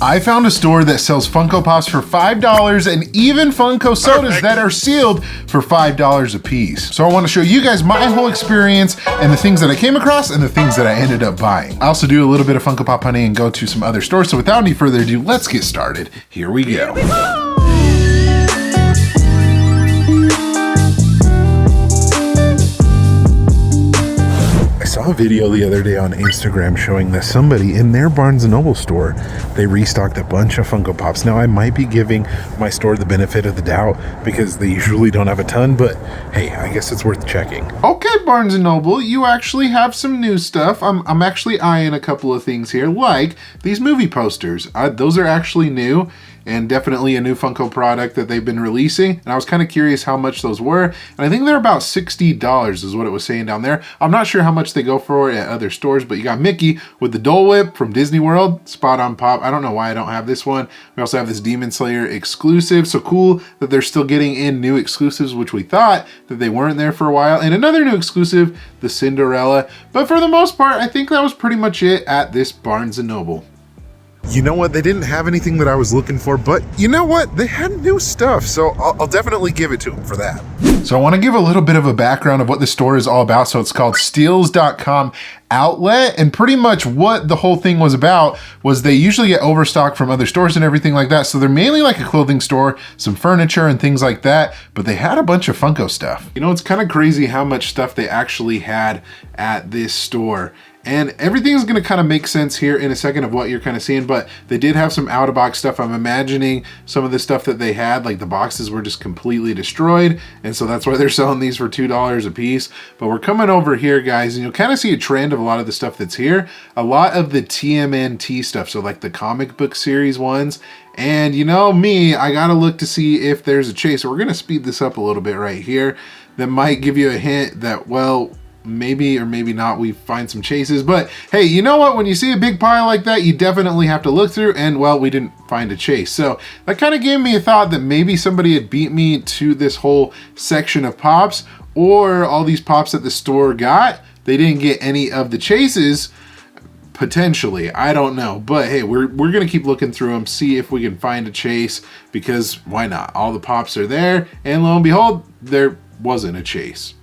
I found a store that sells Funko Pops for $5 and even Funko Sodas that are sealed for $5 a piece. So I want to show you guys my whole experience and the things that I came across and the things that I ended up buying. I also do a little bit of Funko Pop hunting and go to some other stores. So without any further ado, let's get started. Here we go. I saw a video the other day on Instagram showing that somebody in their Barnes & Noble store, they restocked a bunch of Funko Pops. Now I might be giving my store the benefit of the doubt because they usually don't have a ton, but hey, I guess it's worth checking. Okay, Barnes & Noble, you actually have some new stuff. I'm actually eyeing a couple of things here, like these movie posters. Those are actually new and definitely a new Funko product that they've been releasing. And I was kind of curious how much those were. And I think they're about $60 is what it was saying down there. I'm not sure how much they go for at other stores, but you got Mickey with the Dole Whip from Disney World, spot on pop. I don't know why I don't have this one. We also have this Demon Slayer exclusive. So cool that they're still getting in new exclusives, which we thought that they weren't there for a while. And another new exclusive, the Cinderella. But for the most part, I think that was pretty much it at this Barnes & Noble. You know what? They didn't have anything that I was looking for, but you know what? They had new stuff, so I'll definitely give it to them for that. So I want to give a little bit of a background of what the store is all about. So it's called steals.com outlet, and pretty much what the whole thing was about was they usually get overstock from other stores and everything like that. So they're mainly like a clothing store, some furniture and things like that, but they had a bunch of Funko stuff. You know, it's kind of crazy how much stuff they actually had at this store. And everything's gonna kind of make sense here in a second of what you're kind of seeing, but they did have some out-of-box stuff. I'm imagining some of the stuff that they had, like the boxes were just completely destroyed, and so that's why they're selling these for $2 a piece. But we're coming over here, guys, and you'll kind of see a trend of a lot of the stuff that's here. A lot of the TMNT stuff, so like the comic book series ones. And you know me, I gotta look to see if there's a chase. So we're gonna speed this up a little bit right here. That might give you a hint that, well, maybe or maybe not we find some chases. But hey, you know what, when you see a big pile like that, you definitely have to look through, and well, we didn't find a chase. So that kind of gave me a thought that maybe somebody had beat me to this whole section of pops, or all these pops that the store got, they didn't get any of the chases. Potentially, I don't know, but hey, we're gonna keep looking through them, see if we can find a chase, because why not? All the pops are there, and lo and behold, there wasn't a chase.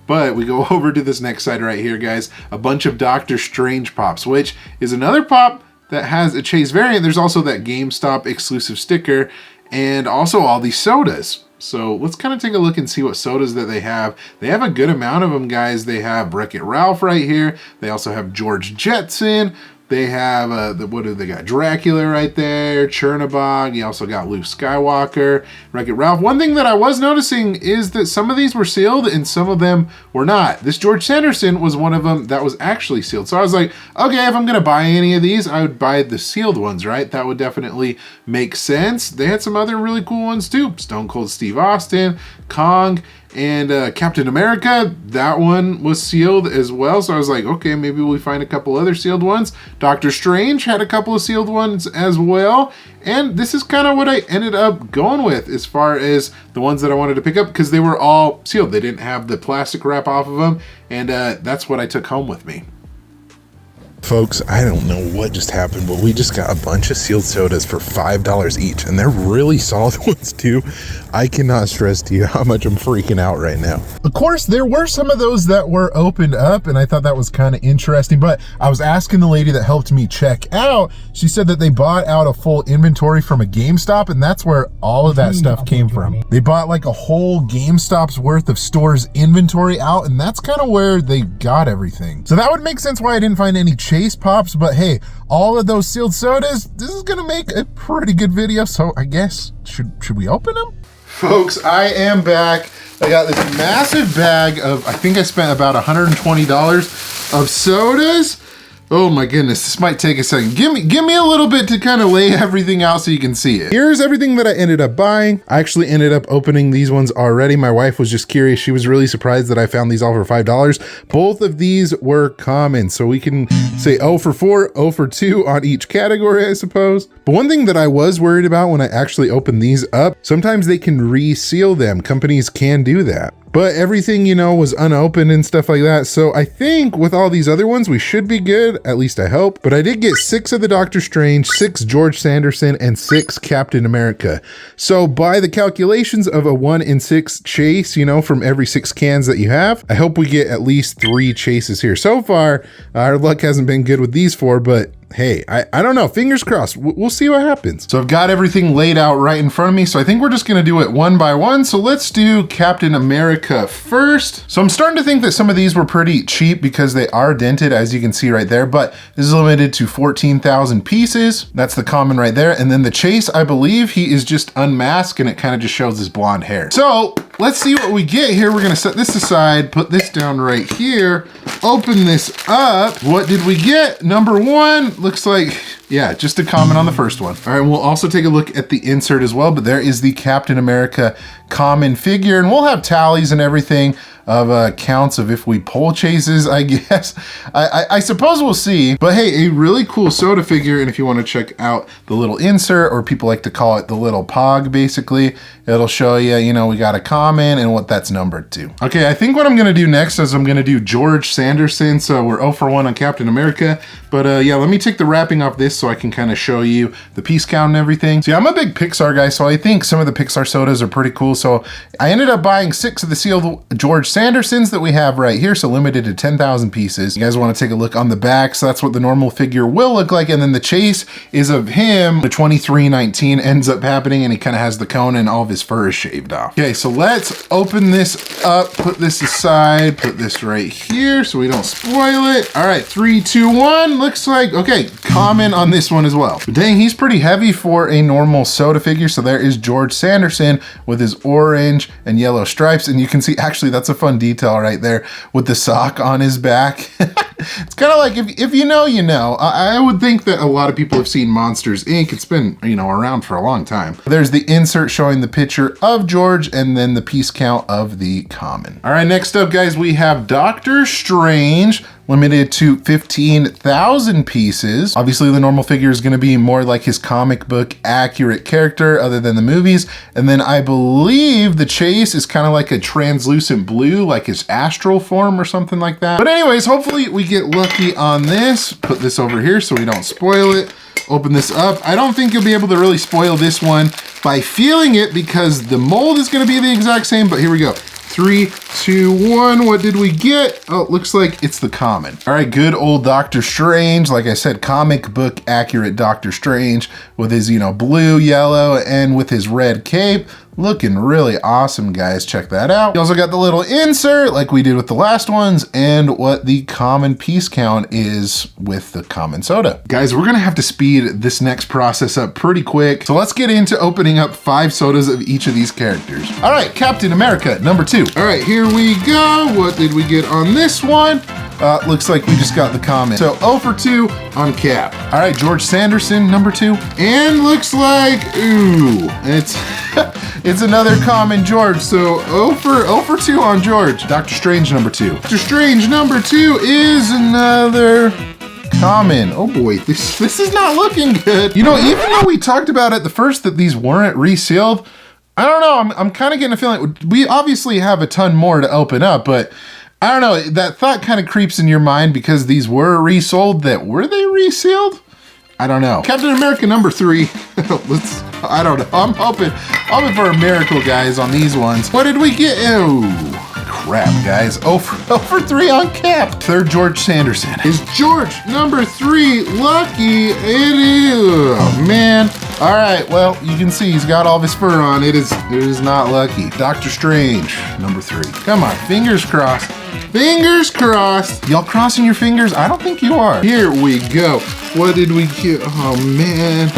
But we go over to this next side right here, guys, a bunch of Doctor Strange pops, which is another pop that has a chase variant. There's also that GameStop exclusive sticker, and also all these sodas. So let's kind of take a look and see what sodas that they have. They have a good amount of them, guys. They have Wreck-It Ralph right here. They also have George Jetson. They have, what do they got? Dracula right there, Chernabog. You also got Luke Skywalker, Wreck-It Ralph. One thing that I was noticing is that some of these were sealed and some of them were not. This George Sanderson was one of them that was actually sealed. So I was like, okay, if I'm gonna buy any of these, I would buy the sealed ones, right? That would definitely make sense. They had some other really cool ones too. Stone Cold Steve Austin, Kong, and Captain America, that one was sealed as well. So I was like, okay, maybe we find a couple other sealed ones. Doctor Strange had a couple of sealed ones as well. And this is kind of what I ended up going with as far as the ones that I wanted to pick up, because they were all sealed. They didn't have the plastic wrap off of them. And that's what I took home with me. Folks, I don't know what just happened, but we just got a bunch of sealed sodas for $5 each, and they're really solid ones too. I cannot stress to you how much I'm freaking out right now. Of course, there were some of those that were opened up, and I thought that was kind of interesting, but I was asking the lady that helped me check out. She said that they bought out a full inventory from a GameStop, and that's where all of that stuff came from. They bought like a whole GameStop's worth of stores inventory out, and that's kind of where they got everything. So that would make sense why I didn't find any chase pops, but hey, all of those sealed sodas, this is gonna make a pretty good video, so I guess, should we open them? Folks, I am back. I got this massive bag of, I think I spent about $120 of sodas. Oh my goodness, this might take a second. Give me a little bit to kind of lay everything out so you can see it. Here's everything that I ended up buying. I actually ended up opening these ones already. My wife was just curious. She was really surprised that I found these all for $5. Both of these were common, so we can say 0 for 4, 0 for 2 on each category, I suppose. But one thing that I was worried about when I actually opened these up, sometimes they can reseal them. Companies can do that. but everything, you know, was unopened and stuff like that. So I think with all these other ones, we should be good. At least I hope. But I did get 6 of the Doctor Strange, 6 George Sanderson, and 6 Captain America. So by the calculations of a 1 in 6 chase, you know, from every 6 cans that you have, I hope we get at least 3 chases here. So far, our luck hasn't been good with these 4, but hey, I don't know. Fingers crossed. We'll see what happens. So I've got everything laid out right in front of me. So I think we're just going to do it one by one. So let's do Captain America first. So I'm starting to think that some of these were pretty cheap because they are dented, as you can see right there. But this is limited to 14,000 pieces. That's the common right there. And then the chase, I believe he is just unmasked and it kind of just shows his blonde hair. So let's see what we get here. We're going to set this aside, put this down right here, open this up. What did we get? Number 1. Looks like, yeah, just a comment on the first one. All right, we'll also take a look at the insert as well, but there is the Captain America common figure, and we'll have tallies and everything of counts of if we pull chases, I guess. I suppose we'll see, but hey, a really cool soda figure, and if you want to check out the little insert, or people like to call it the little pog, basically, it'll show you, you know, we got a common and what that's numbered to. Okay, I think what I'm gonna do next is I'm gonna do George Sanderson, so we're 0 for 1 on Captain America, but yeah, let me take the wrapping off this so I can kind of show you the piece count and everything. See, I'm a big Pixar guy, so I think some of the Pixar sodas are pretty cool, so I ended up buying 6 of the sealed George Sandersons that we have right here, so limited to 10,000 pieces. You guys want to take a look on the back, so that's what the normal figure will look like, and then the chase is of him. The 2319 ends up happening, and he kind of has the cone and all of his fur is shaved off. Okay, so let's open this up, put this aside, put this right here so we don't spoil it. All right, 3, 2, 1, looks like, okay, common on this one as well. But dang, he's pretty heavy for a normal soda figure, so there is George Sanderson with his orange and yellow stripes, and you can see, actually, that's a fun detail right there with the sock on his back. It's kind of like, if you know, you know. I would think that a lot of people have seen Monsters, Inc. It's been, you know, around for a long time. There's the insert showing the picture of George and then the piece count of the common. All right, next up, guys, we have Doctor Strange, limited to 15,000 pieces. Obviously, the normal figure is going to be more like his comic book accurate character other than the movies. And then I believe the chase is kind of like a translucent blue, like his astral form or something like that. But anyways, hopefully we get lucky on this. Put this over here so we don't spoil it. Open this up. I don't think you'll be able to really spoil this one by feeling it because the mold is going to be the exact same, but here we go. 3, 2, 1, what did we get? Oh, it looks like it's the common. All right, good old Doctor Strange. Like I said, comic book accurate Doctor Strange with his, you know, blue, yellow, and with his red cape. Looking really awesome, guys. Check that out. You also got the little insert like we did with the last ones and what the common piece count is with the common soda. Guys, we're gonna have to speed this next process up pretty quick. So let's get into opening up 5 sodas of each of these characters. All right, Captain America, number 2. All right, here we go. What did we get on this one? Looks like we just got the comment. So 0 for 2 on Cap. All right, George Sanderson, number 2. And looks like, ooh, it's another common George. So 0 for 2 on George. Doctor Strange, number 2. Doctor Strange, number 2 is another common. Oh boy, this is not looking good. You know, even though we talked about at the first that these weren't resealed, I don't know, I'm kind of getting a feeling, we obviously have a ton more to open up, but I don't know, that thought kind of creeps in your mind because these were resold, that were they resealed? I don't know. Captain America number 3. I don't know. I'm hoping for a miracle, guys, on these ones. What did we get? Oh, crap, guys. 0 for 3 on Cap. 3rd George Sanderson. Is George number 3 lucky? It is. Oh, man. All right, well, you can see he's got all of his fur on. It is not lucky. Doctor Strange, number 3. Come on, fingers crossed. Fingers crossed. Y'all crossing your fingers? I don't think you are. Here we go. What did we get? Oh, man.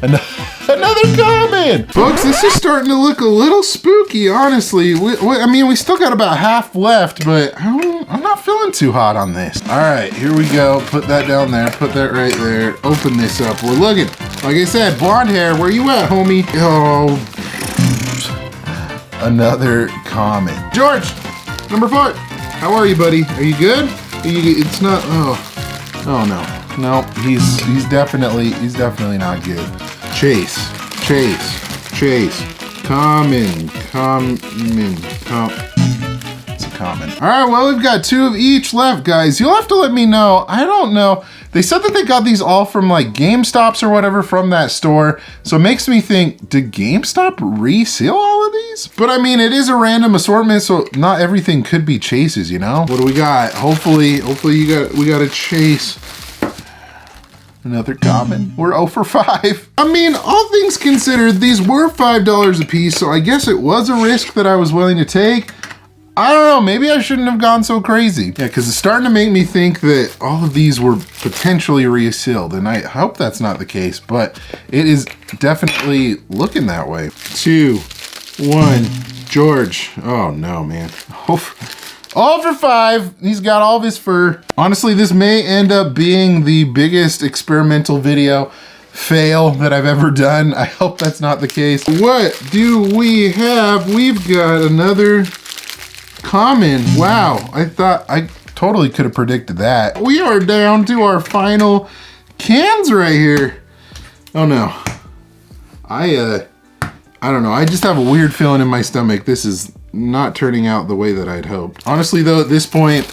Another comment. Folks, this is starting to look a little spooky, honestly. I mean, we still got about half left, but I'm not feeling too hot on this. All right, here we go. Put that down there. Put that right there. Open this up. We're looking. Like I said, blonde hair. Where you at, homie? Oh, another comment. George, number 4. How are you, buddy? Are you good? It's not. Oh no. He's definitely not good. Chase. Common. It's a common. All right, well, we've got 2 of each left, guys. You'll have to let me know. I don't know. They said that they got these all from like GameStops or whatever from that store. So it makes me think, did GameStop reseal all of these? But I mean, it is a random assortment, so not everything could be chases, you know? What do we got? Hopefully we got a chase. Another common. We're 0 for 5. I mean, all things considered, these were $5 a piece, so I guess it was a risk that I was willing to take. I don't know, maybe I shouldn't have gone so crazy. Yeah, because it's starting to make me think that all of these were potentially resealed, and I hope that's not the case, but it is definitely looking that way. 2, 1, George. Oh no, man. All for 5. He's got all of his fur. Honestly, this may end up being the biggest experimental video fail that I've ever done. I hope that's not the case. What do we have? We've got another common. Wow, I thought I totally could have predicted that. We are down to our final cans right here. Oh no. I don't know. I just have a weird feeling in my stomach. This is not turning out the way that I'd hoped. Honestly though, at this point,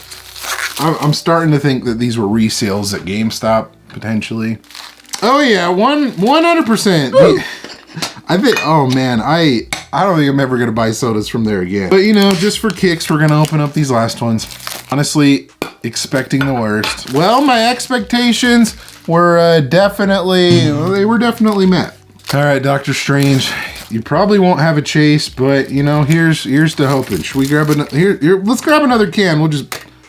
I'm starting to think that these were resales at GameStop, potentially. Oh yeah, 100%. I think, oh man, I don't think I'm ever gonna buy sodas from there again. But you know, just for kicks, we're gonna open up these last ones. Honestly, expecting the worst. Well, my expectations were they were definitely met. All right, Dr. Strange, you probably won't have a chase, but you know, here's the hoping. Should we grab another, here, let's grab another can.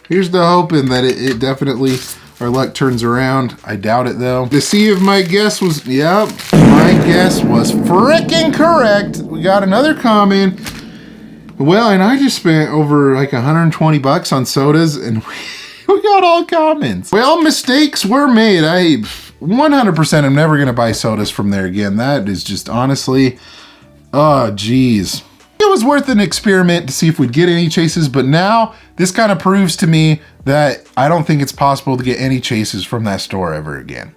Here's the hoping that it definitely, our luck turns around. I doubt it though. To see if my guess was, yep, my guess was freaking correct. We got another common. Well, and I just spent over like 120 bucks on sodas and we got all commons. Well, mistakes were made. I 100% am never gonna buy sodas from there again. That is just honestly, oh geez. It was worth an experiment to see if we'd get any chases, but now this kind of proves to me that I don't think it's possible to get any chases from that store ever again.